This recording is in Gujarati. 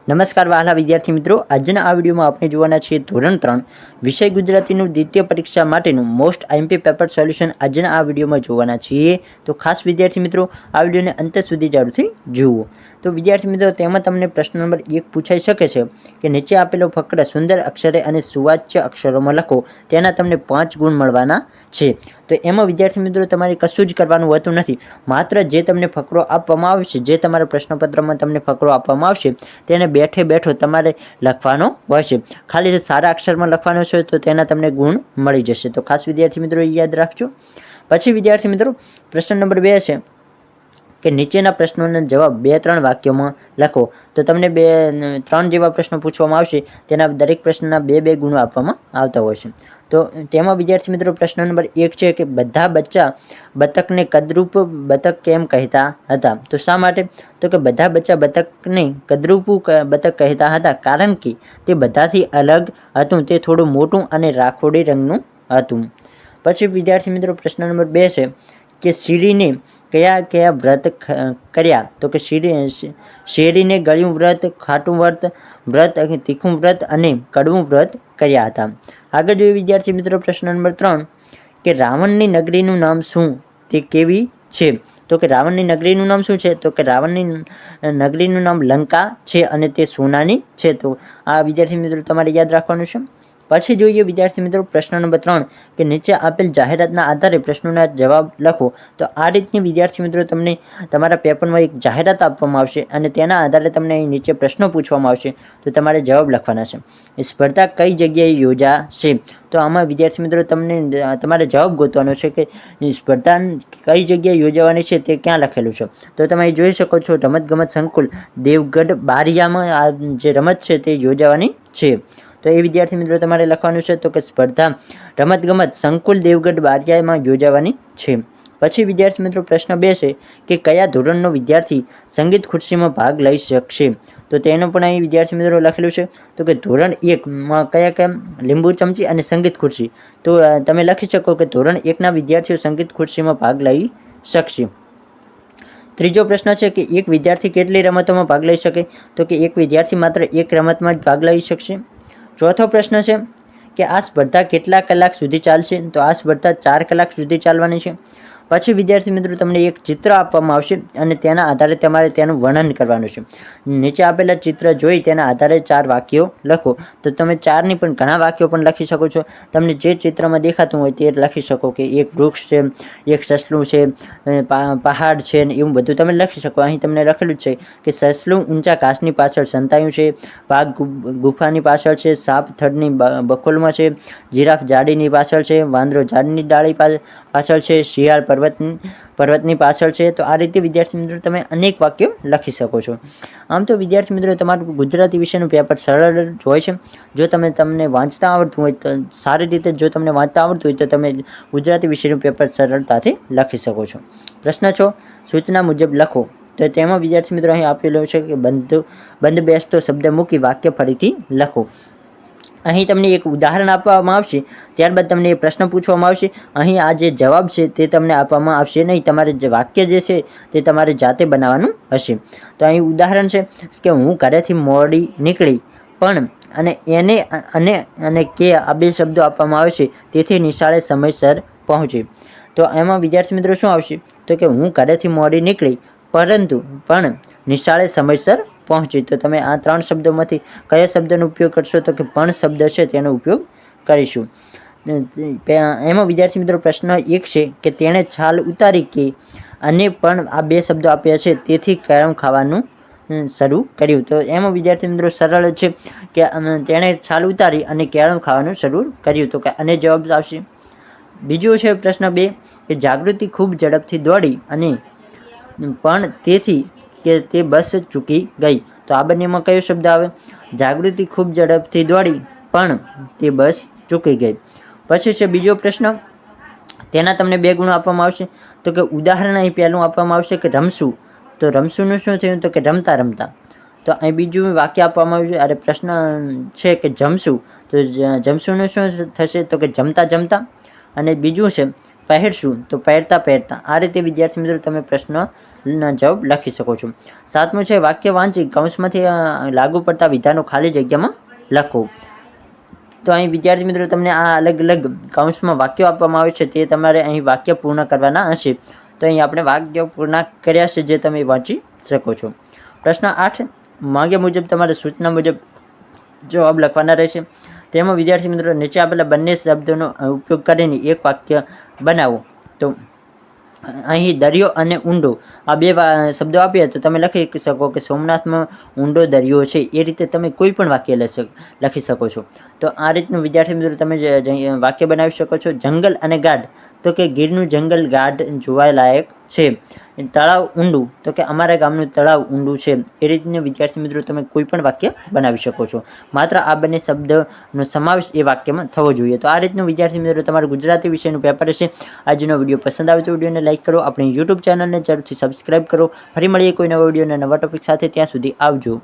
નમસ્કાર વહાલા વિદ્યાર્થી મિત્રો, આજના આ વિડીયોમાં આપણે જોવાના છીએ ધોરણ 3 વિષય ગુજરાતીનું દ્વિતીય પરીક્ષા માટેનું મોસ્ટ આઈએમપી પેપર સોલ્યુશન આજના આ વિડીયોમાં જોવાના છીએ। તો ખાસ વિદ્યાર્થી મિત્રો આ વિડીયોને અંત સુધી જરૂરથી જુઓ। તો વિદ્યાર્થી મિત્રો તેમાં તમને પ્રશ્ન નંબર 1 પૂછાઈ શકે છે કે નીચે આપેલો ફકરા સુંદર અક્ષરે અને સુવાચ્ય અક્ષરોમાં લખો, તેના તમને 5 ગુણ મળવાના છે। તો એમાં વિદ્યાર્થી મિત્રો તમારે કશું જ કરવાનું હોતું નથી, માત્ર જે તમને ફકરો આપવામાં આવશે, જે તમારા પ્રશ્નપત્રમાં તમને ફકરો આપવામાં આવશે તેને બેઠે બેઠો તમારે લખવાનો હોય છે। ખાલી સારા અક્ષરમાં લખવાનો છે તો તેના તમને ગુણ મળી જશે। તો ખાસ વિદ્યાર્થી મિત્રો યાદ રાખજો। પછી વિદ્યાર્થી મિત્રો પ્રશ્ન નંબર 2 છે કે નીચેના પ્રશ્નોના જવાબ 2-3 વાક્યોમાં લખો। તો તમને 3 જેવા પ્રશ્નો પૂછવામાં આવશે, તેના દરેક પ્રશ્નના 2-2 ગુણો આપવામાં આવતા હોય છે। તો તેમાં વિદ્યાર્થી મિત્રો પ્રશ્ન નંબર 1 છે કે બધા બચ્ચા બતકને કદરૂપ બતક કેમ કહેતા હતા? તો શા માટે? તો કે બધા બચ્ચા બતકને કદરૂપું બતક કહેતા હતા કારણ કે તે બધાથી અલગ હતું, તે થોડું મોટું અને રાખોડી રંગનું હતું। પછી વિદ્યાર્થી મિત્રો પ્રશ્ન નંબર 2 છે કે શીરીને કયા કયા વ્રત કર્યા? તો કે શેરીને ગળ્યું વ્રત, ખાટું વ્રત, તીખું વ્રત અને કડવું વ્રત કર્યા હતા। આગળ જોઈએ વિદ્યાર્થી મિત્રો પ્રશ્ન નંબર 3 કે રાવણની નગરીનું નામ શું, તે કેવી છે? તો કે રાવણની નગરીનું નામ શું છે? તો કે રાવણની નગરીનું નામ લંકા છે અને તે સોનાની છે। તો આ વિદ્યાર્થી મિત્રો તમારે યાદ રાખવાનું છે। પછી જોઈએ વિદ્યાર્થી મિત્રો પ્રશ્ન નંબર 3 કે નીચે આપેલ જાહેરાતના આધારે પ્રશ્નોના જવાબ લખો। તો આ રીતની વિદ્યાર્થી મિત્રો તમને તમારા પેપરમાં એક જાહેરાત આપવામાં આવશે અને તેના આધારે તમને અહીં નીચે પ્રશ્નો પૂછવામાં આવશે, તો તમારે જવાબ લખવાના છે। સ્પર્ધા કઈ જગ્યાએ યોજાશે? તો આમાં વિદ્યાર્થી મિત્રો તમને તમારે જવાબ ગોતવાનો છે કે સ્પર્ધા કઈ જગ્યાએ યોજાવાની છે તે ક્યાં લખેલું છે। તો તમે જોઈ શકો છો રમતગમત સંકુલ દેવગઢ બારિયામાં આ જે રમત છે તે યોજાવાની છે। તો એ વિદ્યાર્થી મિત્રો તમારે લખવાનું છે તો કે સ્પર્ધા રમતગમત સંકુલ દેવગઢ બારિયામાં યોજાવાની છે। પછી વિદ્યાર્થી મિત્રો પ્રશ્ન 2 છે કે કયા ધોરણનો વિદ્યાર્થી સંગીત ખુરશીમાં ભાગ લઈ શકશે? તો તેનો પણ અહીં વિદ્યાર્થી મિત્રો લખેલું છે તો કે ધોરણ 1માં કયા લીંબુ ચમચી અને સંગીત ખુરશી। તો તમે લખી શકો કે ધોરણ 1ના વિદ્યાર્થીઓ સંગીત ખુરશીમાં ભાગ લઈ શકશે। ત્રીજો પ્રશ્ન છે કે એક વિદ્યાર્થી કેટલી રમતોમાં ભાગ લઈ શકે? તો કે એક વિદ્યાર્થી માત્ર એક રમતમાં જ ભાગ લઈ શકશે। ચોથો પ્રશ્ન છે કે આ સ્પર્ધા કેટલા કલાક સુધી ચાલશે? તો આ સ્પર્ધા 4 કલાક સુધી ચાલવાની છે। પછી વિદ્યાર્થી મિત્રો તમને એક ચિત્ર આપવામાં આવશે અને તેના આધારે તમારે તેનું વર્ણન કરવાનું છે। નીચે આપેલા ચિત્ર જોઈ તેના આધારે 4 વાક્યો લખો। તો તમે 4ની પણ ઘણા વાક્યો પણ લખી શકો છો, તમને જે ચિત્રમાં દેખાતું હોય તે લખી શકો કે એક વૃક્ષ છે, એક સસલું છે, પહાડ છે ને એવું બધું તમે લખી શકો। અહીં તમને લખેલું છે કે સસલું ઊંચા ઘાસની પાછળ સંતાયું છે, વાઘ ગુફાની પાછળ છે, સાપ થડની બખોલમાં છે, જીરાફ ઝાડીની પાછળ છે, વાંદરો ઝાડની ડાળી પાછળ છે, શિયાળ પર્વતની પાછળ છે। તો આ રીતે વિદ્યાર્થી મિત્રો તમે અનેક વાક્યો લખી શકો છો। આમ તો વિદ્યાર્થી મિત્રો તમારું ગુજરાતી વિષયનું પેપર સરળ જ હોય છે। જો તમને વાંચતા આવડતું હોય તો સારી રીતે, જો તમને વાંચતા આવડતું હોય તો તમે ગુજરાતી વિષયનું પેપર સરળતાથી લખી શકો છો। પ્રશ્ન 6 સૂચના મુજબ લખો। તો તેમાં વિદ્યાર્થી મિત્રો અહીં આપેલું છે કે બંધ બેસતો શબ્દ મૂકી વાક્ય ફરીથી લખો। અહીં તમને એક ઉદાહરણ આપવામાં આવશે, ત્યારબાદ તમને એ પ્રશ્ન પૂછવામાં આવશે। અહીં આ જે જવાબ છે તે તમને આપવામાં આવશે નહીં, તમારે જે વાક્ય જે છે તે તમારે જાતે બનાવવાનું હશે। તો અહીં ઉદાહરણ છે કે હું ઘરેથી મોડી નીકળી પણ અને અને કે આ 2 શબ્દો આપવામાં આવે છે, તેથી નિશાળે સમયસર પહોંચી। તો એમાં વિદ્યાર્થી મિત્રો શું આવશે? તો કે હું ઘરેથી મોડી નીકળી પણ નિશાળે સમયસર પહોંચી। તો તમે આ 3 શબ્દોમાંથી કયા શબ્દનો ઉપયોગ કરશો? તો કે પણ શબ્દ છે તેનો ઉપયોગ કરીશું। એમાં વિદ્યાર્થી મિત્રો પ્રશ્ન 1 છે કે તેણે છાલ ઉતારી કે અને પણ આ 2 શબ્દો આપ્યા છે, તેથી કેળું ખાવાનું શરૂ કર્યું। તો એમાં વિદ્યાર્થી મિત્રો સરળ છે કે તેણે છાલ ઉતારી અને કેળું ખાવાનું શરૂ કર્યું, તો કે અને જવાબ આવશે। બીજો છે પ્રશ્ન 2 કે જાગૃતિ ખૂબ ઝડપથી દોડી અને પણ તેથી કે તે બસ ચૂકી ગઈ। તો આ બંનેમાં કયો શબ્દ આવે? જાગૃતિ ખૂબ ઝડપથી દોડી પણ તે બસ ચૂકી ગઈ। પછી છે બીજો પ્રશ્ન, તેના તમને 2 ગુણો આપવામાં આવશે। તો કે ઉદાહરણ અહીં પહેલું આપવામાં આવશે કે રમશું। તો રમશુંનું શું થયું? તો કે રમતા રમતા। તો અહીં બીજું વાક્ય આપવામાં આવ્યું અને પ્રશ્ન છે કે જમશું। તો જમશુંનું શું થશે? તો કે જમતા જમતા। અને બીજું છે પહેરશું, તો પહેરતા પહેરતા। આ રીતે વિદ્યાર્થી મિત્રો તમે પ્રશ્ન જવાબ લખી શકો છો. 7મું છે વાક્ય વાંચી કૌંસમાંથી લાગુ પડતા વિધાનો ખાલી જગ્યામાં લખો. તો અહીં વિદ્યાર્થી મિત્રો તમને આ અલગ અલગ કૌંસમાં વાક્યો આપવામાં આવે છે, તે તમારે અહીં વાક્ય પૂર્ણ કરવાના હશે. તો અહીં આપણે વાક્ય પૂર્ણ કર્યા છે, જે તમે વાંચી શકો છો. પ્રશ્ન 8 માંગ્યા મુજબ તમારે સૂચના મુજબ જવાબ લખવાના રહેશે. તેમાં વિદ્યાર્થી મિત્રો નીચે આપેલા બંને શબ્દોનો ઉપયોગ કરીને એક વાક્ય બનાવો. તો અહીં દરિયો અને ઊંડો આ બે શબ્દો આપીએ તો તમે લખી શકો કે સોમનાથમાં ઊંડો દરિયો છે. એ રીતે તમે કોઈ પણ વાક્ય લખી શકો છો. તો આ રીતનું વિદ્યાર્થી મિત્રો તમે વાક્ય બનાવી શકો છો. જંગલ અને ગાઢ તો કે ગીરનું જંગલ ગાઢ જોવા લાયક છે. તળાવ ઊંડું તો કે અમારા ગામનું તળાવ ઊંડું છે. એ રીતના વિદ્યાર્થી મિત્રો તમે કોઈ પણ વાક્ય બનાવી શકો છો. માત્ર આ બંને શબ્દનો સમાવેશ એ વાક્યમાં થવો જોઈએ. તો આ રીતનું વિદ્યાર્થી મિત્રો તમારું ગુજરાતી વિષયનું પેપર છે. આજનો વિડીયો પસંદ આવે તો વિડીયોને લાઇક કરો, આપણી યુટ્યુબ ચેનલને જરૂરથી સબસ્ક્રાઇબ કરો. ફરી મળીએ કોઈ નવા વિડીયો અને નવા ટોપિક સાથે. ત્યાં સુધી આવજો.